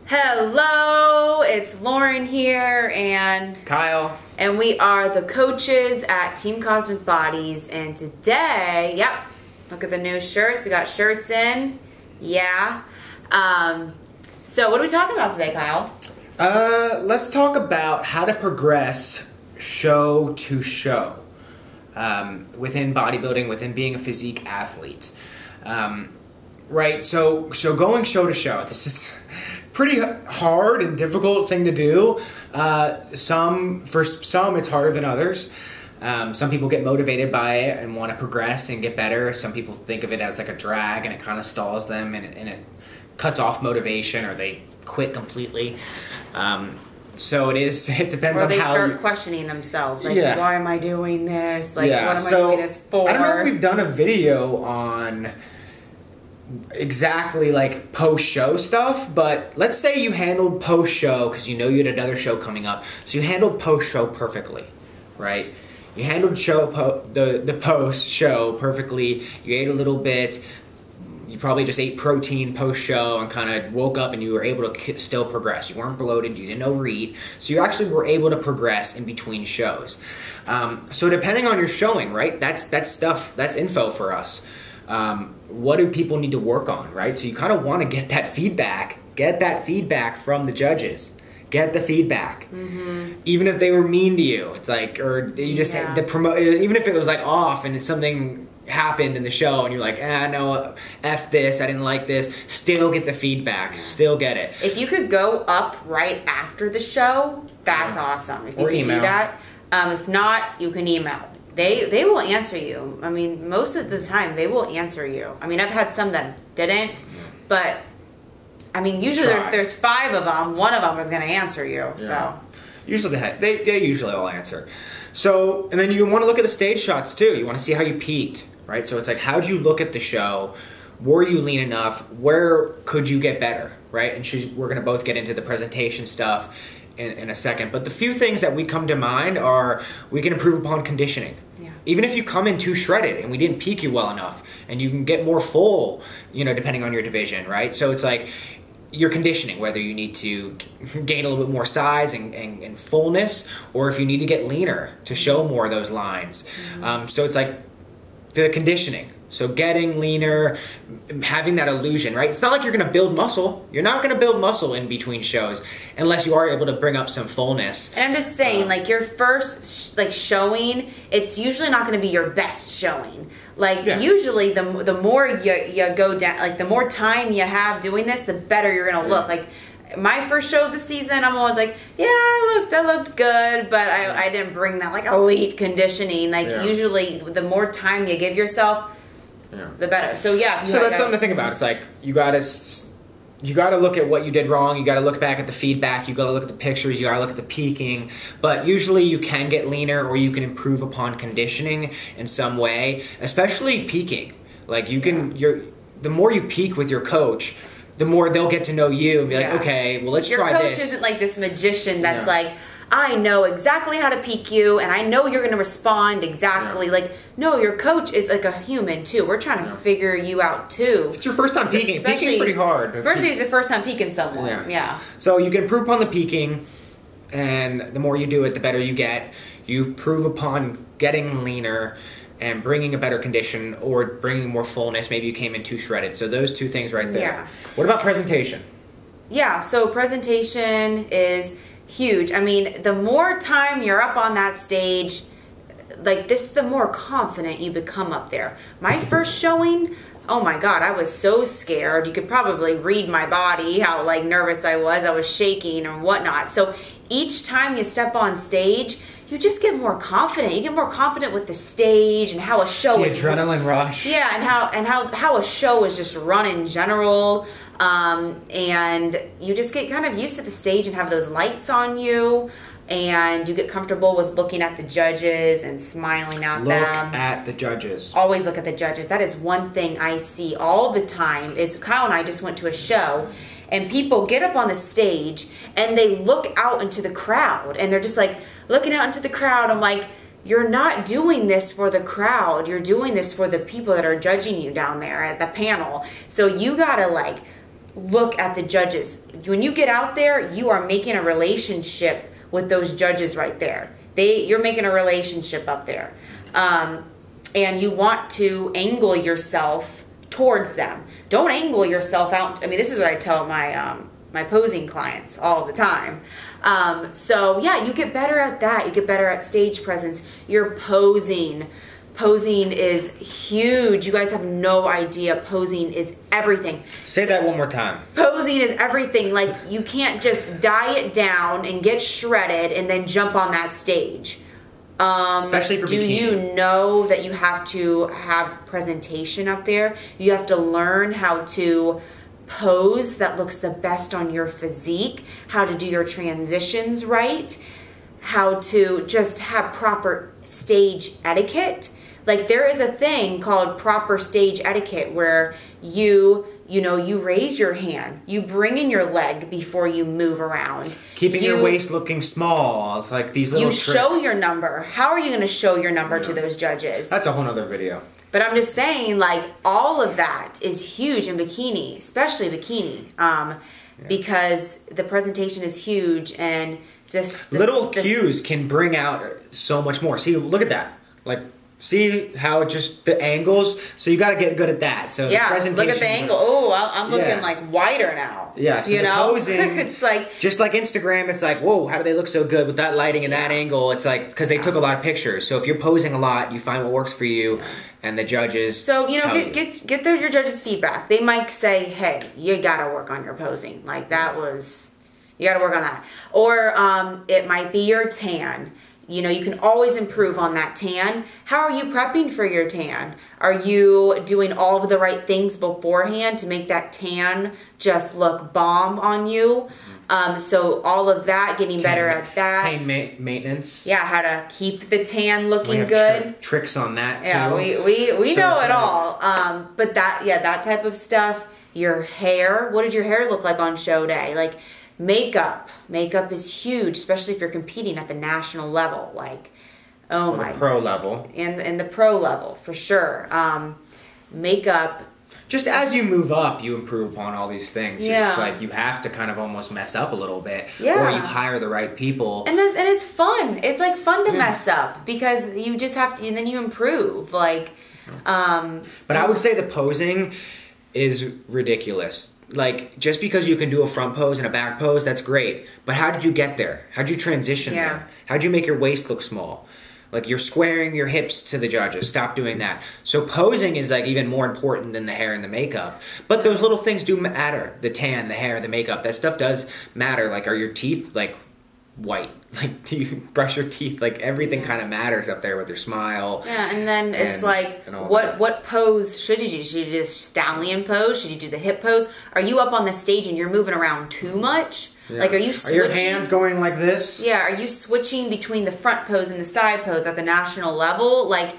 Hello, it's Lauren here and Kyle. And we are the coaches at Team Cosmic Bodies. And today, yep, look at the new shirts. We got shirts in. Yeah. So what are we talking about today, Kyle? Let's talk about how to progress show to show within bodybuilding, within being a physique athlete. Right, so going show to show, this is pretty hard and difficult thing to do. For some it's harder than others. Some people get motivated by it and want to progress and get better. Some people think of it as like a drag and it kind of stalls them and it cuts off motivation, or they quit completely. So it depends on how. Or they start questioning themselves, like, yeah. Why am I doing this? Like, what am I doing this for? I don't know if we've done a video on exactly like post-show stuff, but let's say you handled post-show because you know you had another show coming up. So you handled post-show perfectly, right? You handled the post-show perfectly. You ate a little bit. You probably just ate protein post-show and kind of woke up and you were able to still progress. You weren't bloated, you didn't overeat. So you actually were able to progress in between shows. So depending on your showing, right, that's info for us. What do people need to work on, right? So you kind of want to get that feedback from the judges. Get the feedback. Mm-hmm. Even if they were mean to you. It's like, or you just, even if it was like off and it's something happened in the show and you're like, no, F this, I didn't like this, still get the feedback, still get it. If you could go up right after the show, that's awesome. If you can do that. If not, you can email. They will answer you. I mean, most of the time they will answer you. I mean, I've had some that didn't, but I mean, usually there's 5 of them. One of them is going to answer you. Yeah. So usually they usually all answer. So, and then you want to look at the stage shots too. You want to see how you peaked, right? So it's like, how'd you look at the show? Were you lean enough? Where could you get better, right? And we're going to both get into the presentation stuff in a second. But the few things that we come to mind are, we can improve upon conditioning. Yeah. Even if you come in too shredded and we didn't peak you well enough, and you can get more full, depending on your division, right? So it's like your conditioning, whether you need to gain a little bit more size and fullness, or if you need to get leaner to show more of those lines. Mm-hmm. So it's like the conditioning. So getting leaner, having that illusion, right? It's not like you're going to build muscle. You're not going to build muscle in between shows unless you are able to bring up some fullness. And I'm just saying, like, your first showing, it's usually not going to be your best showing. Like, usually the more you go down, like, the more time you have doing this, the better you're going to look. Like, my first show of the season, I'm always like, yeah, I looked good, but I didn't bring that, like, elite conditioning. Like, usually the more time you give yourself, the better. So that's something to think about. It's like you gotta look at what you did wrong. You gotta look back at the feedback. You gotta look at the pictures. You gotta look at the peaking. But usually you can get leaner, or you can improve upon conditioning in some way, especially peaking. Like the more you peak with your coach, the more they'll get to know you and be like, okay, well, let's try this. Your coach isn't like this magician that's like, I know exactly how to peak you, and I know you're going to respond exactly. Yeah. Like, no, your coach is like a human, too. We're trying to figure you out, too. If it's your first time peaking. Peaking's pretty hard. Especially if it's the first time peaking someone. Yeah. So you can improve upon the peaking, and the more you do it, the better you get. You improve upon getting leaner and bringing a better condition, or bringing more fullness. Maybe you came in too shredded. So those 2 things right there. Yeah. What about presentation? Yeah, so presentation is huge. I mean, the more time you're up on that stage, like this, the more confident you become up there. My first showing, oh my God, I was so scared. You could probably read my body, how like nervous I was shaking and whatnot. So each time you step on stage, you just get more confident. You get more confident with the stage and how a show is. The adrenaline rush. Yeah, and how a show is just run in general. And you just get kind of used to the stage and have those lights on you, and you get comfortable with looking at the judges and smiling at them. Look at the judges. Always look at the judges. That is one thing I see all the time. Is Kyle and I just went to a show, and people get up on the stage and they look out into the crowd, and they're just like looking out into the crowd. I'm like, you're not doing this for the crowd. You're doing this for the people that are judging you down there at the panel. So you gotta like look at the judges. When you get out there, you are making a relationship with those judges right there. You're making a relationship up there. And you want to angle yourself towards them. Don't angle yourself out. I mean, this is what I tell my my posing clients all the time. So yeah, you get better at that. You get better at stage presence. You're posing. Posing is huge. You guys have no idea. Posing is everything. Say that one more time. Posing is everything. Like, you can't just diet down and get shredded and then jump on that stage. Especially for bikini. Do you know that you have to have presentation up there? You have to learn how to pose that looks the best on your physique, how to do your transitions right, how to just have proper stage etiquette. Like, there is a thing called proper stage etiquette where you raise your hand, you bring in your leg before you move around. Keeping your waist looking small. It's like these little tricks. You show your number. How are you going to show your number to those judges? That's a whole nother video. But I'm just saying, like, all of that is huge in bikini, especially bikini, because the presentation is huge, and just little cues can bring out so much more. See, look at that. Like, see how just the angles. So you got to get good at that. So yeah, the presentation, look at the angle. Oh, I'm looking like wider now. Yeah, so you know, posing, it's like just like Instagram. It's like, whoa, how do they look so good with that lighting and that angle? It's like because they took a lot of pictures. So if you're posing a lot, you find what works for you, and the judges. So get your judges' feedback. They might say, hey, you got to work on your posing. Like, that was, you got to work on that. Or it might be your tan. You know, you can always improve on that tan. How are you prepping for your tan? Are you doing all of the right things beforehand to make that tan just look bomb on you? So all of that, getting better at that. Tan maintenance. Yeah, how to keep the tan looking good. Tricks on that too. Yeah, we know it all. But that type of stuff. Your hair. What did your hair look like on show day? Like, makeup is huge, especially if you're competing at the national level. Like, oh my, the pro level, and the pro level for sure. Makeup. Just as you move up, you improve upon all these things. Yeah. It's like you have to kind of almost mess up a little bit, yeah. Or you hire the right people, and it's fun. It's like fun to mess up because you just have to, and then you improve. Like, but I would say the posing is ridiculous. Like, just because you can do a front pose and a back pose, that's great. But how did you get there? How did you transition there? How did you make your waist look small? Like, you're squaring your hips to the judges. Stop doing that. So posing is, like, even more important than the hair and the makeup. But those little things do matter. The tan, the hair, the makeup. That stuff does matter. Like, are your teeth, like, white? Like, do you brush your teeth? Like, everything kind of matters up there with your smile. Yeah, and then it's like, what pose should you do? Should you do stallion pose? Should you do the hip pose? Are you up on the stage and you're moving around too much? Yeah. Like, are you switching? Are your hands going like this? Yeah, are you switching between the front pose and the side pose at the national level? Like,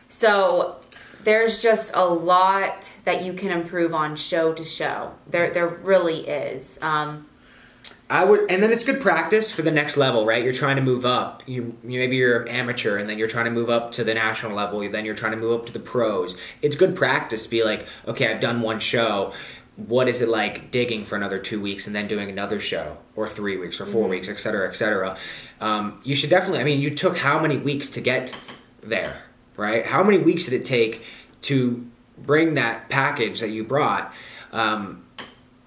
so there's just a lot that you can improve on show to show. There really is. And then it's good practice for the next level, right? You're trying to move up. Maybe you're an amateur, and then you're trying to move up to the national level. Then you're trying to move up to the pros. It's good practice to be like, okay, I've done one show. What is it like digging for another 2 weeks and then doing another show, or 3 weeks, or 4 weeks, et cetera, et cetera. You should definitely. I mean, you took how many weeks to get there, right? How many weeks did it take to bring that package that you brought?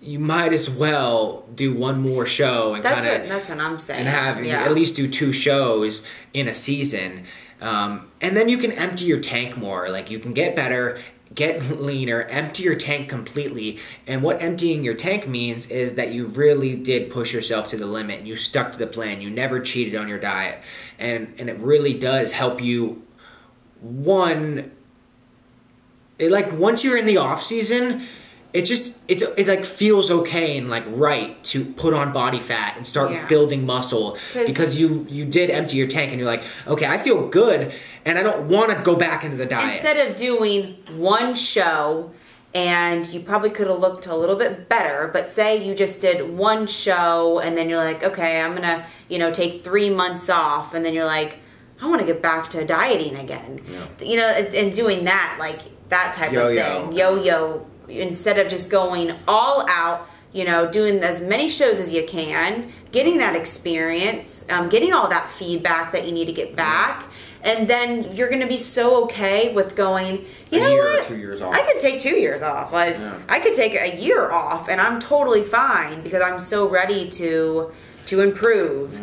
You might as well do one more show and that's what I'm saying. And have at least do 2 shows in a season, and then you can empty your tank more. Like, you can get better, get leaner, empty your tank completely. And what emptying your tank means is that you really did push yourself to the limit, and you stuck to the plan. You never cheated on your diet, and it really does help you. Once you're in the off season, it like feels okay and like right to put on body fat and start building muscle because you did empty your tank and you're like, okay, I feel good and I don't want to go back into the diet. Instead of doing one show, and you probably could have looked a little bit better, but say you just did one show and then you're like, okay, I'm gonna take 3 months off, and then you're like, I want to get back to dieting again. And doing that, like that type of thing, yo-yo. Instead of just going all out, you know, doing as many shows as you can, getting that experience, getting all that feedback that you need to get back. And then you're going to be so okay with going, you know what? Or 2 years off. I could take 2 years off. Like, I could take a year off, and I'm totally fine because I'm so ready to improve.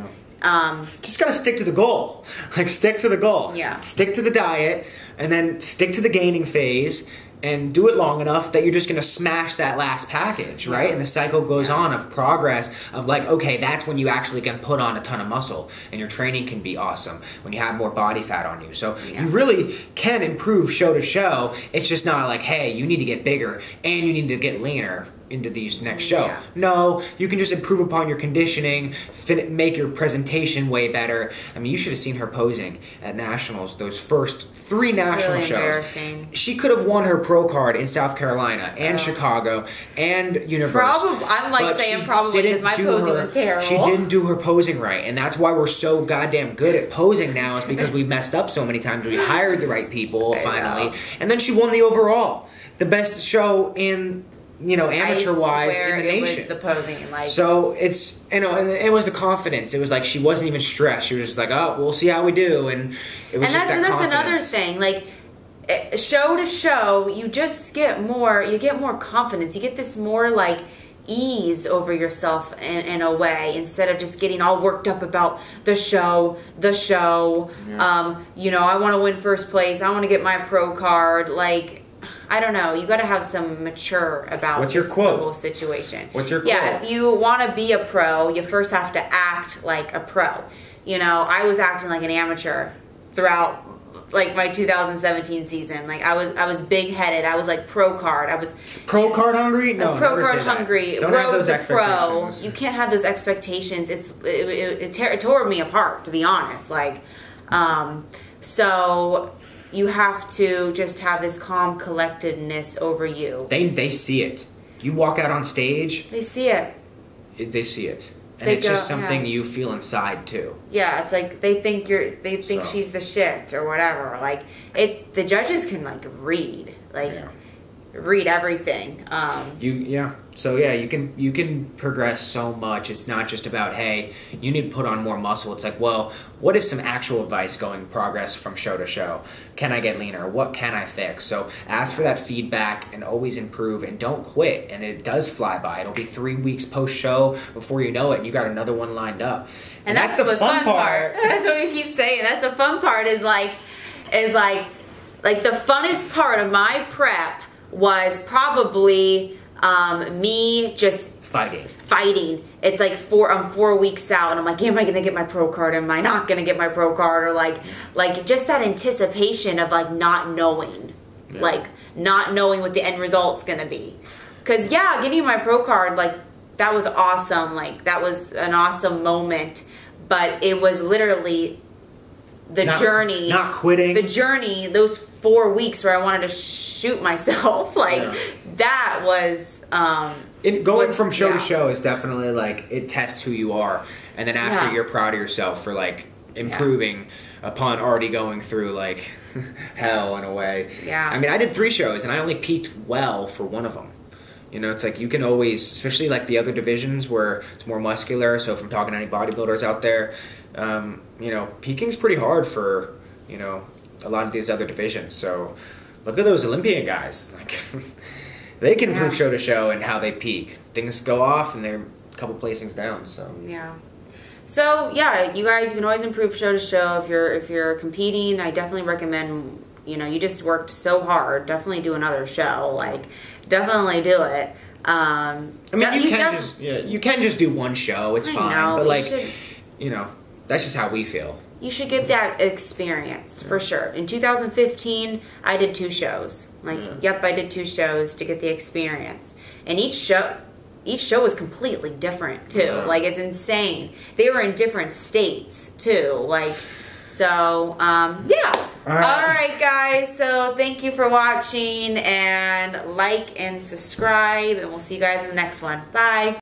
Just gotta stick to the goal. Like, stick to the goal. Yeah. Stick to the diet, and then stick to the gaining phase, and do it long enough that you're just gonna smash that last package, right? And the cycle goes on of progress of like, okay, that's when you actually can put on a ton of muscle, and your training can be awesome when you have more body fat on you. So you really can improve show to show. It's just not like, hey, you need to get bigger and you need to get leaner into these next show. Yeah. No, you can just improve upon your conditioning, make your presentation way better. I mean, you should have seen her posing at nationals, those first 3 national Really shows. embarrassing. She could have won her pro card in South Carolina and Chicago and Universe. Probably, I'm like but saying she probably because didn't my do posing her- was terrible. She didn't do her posing right, and that's why we're so goddamn good at posing now, is because we messed up so many times. We hired the right people finally, and then she won the overall, the best show in, you know, amateur-wise in the nation. It was the posing, like, So it's, you know, and it was the confidence. It was like she wasn't even stressed. She was just like, oh, we'll see how we do, and it was and just that that's confidence. another thing. Like, show to show, you just get more. You get more confidence. You get this more like ease over yourself in a way, instead of just getting all worked up about the show. You know, I want to win first place. I want to get my pro card. Like, I don't know. You got to have some mature about What's your this quote? whole situation. What's your Yeah, quote? if you want to be a pro, you first have to act like a pro. You know, I was acting like an amateur throughout like my 2017 season. Like, I was big headed. I was like pro card. I was Pro card hungry? No, pro never card say that. hungry. Don't have Road those to pro. expectations. You can't have those expectations. It tore me apart, to be honest. Like, so you have to just have this calm collectedness over you. They see it. You walk out on stage, They see it. they see it. And They it's just go- something yeah. you feel inside too. Yeah, it's like they think So. she's the shit or whatever. Like, the judges can like read everything. You can progress so much. It's not just about, hey, you need to put on more muscle. It's like, well, what is some actual advice going progress from show to show? Can I get leaner? What can I fix? So ask for that feedback and always improve, and don't quit. And it does fly by. It'll be 3 weeks post show before you know it, and you got another one lined up. And that's the fun part. That's what we keep saying. That's the fun part. Is like the funnest part of my prep was probably me just fighting. It's like I'm 4 weeks out, and I'm like, am I gonna get my pro card? Am I not gonna get my pro card? Or like just that anticipation of like not knowing, like not knowing what the end result's gonna be. Because getting my pro card, like, that was awesome. Like, that was an awesome moment, but it was literally the journey, not quitting. the journey, those 4 weeks where I wanted to shoot myself. That was Going from show to show is definitely like, it tests who you are, and then after you're proud of yourself for like improving upon already going through like hell in a way. I mean, I did 3 shows and I only peaked well for one of them. You know, it's like you can always, especially like the other divisions where it's more muscular. So if I'm talking to any bodybuilders out there, you know, peaking's pretty hard for, you know, a lot of these other divisions. So look at those Olympian guys. Like, they can improve show to show and how they peak. Things go off and they're a couple placings down. So So you guys can always improve show to show if you're competing. I definitely recommend, you know, you just worked so hard. Definitely do another show. Like, definitely do it. I mean, you can just do one show. It's fine. But like, you know, that's just how we feel. You should get that experience for sure. In 2015, I did 2 shows. Like, I did 2 shows to get the experience. And each show was completely different too. Like, it's insane. They were in different states too. Like, so All right, guys. So thank you for watching, and like and subscribe, and we'll see you guys in the next one. Bye.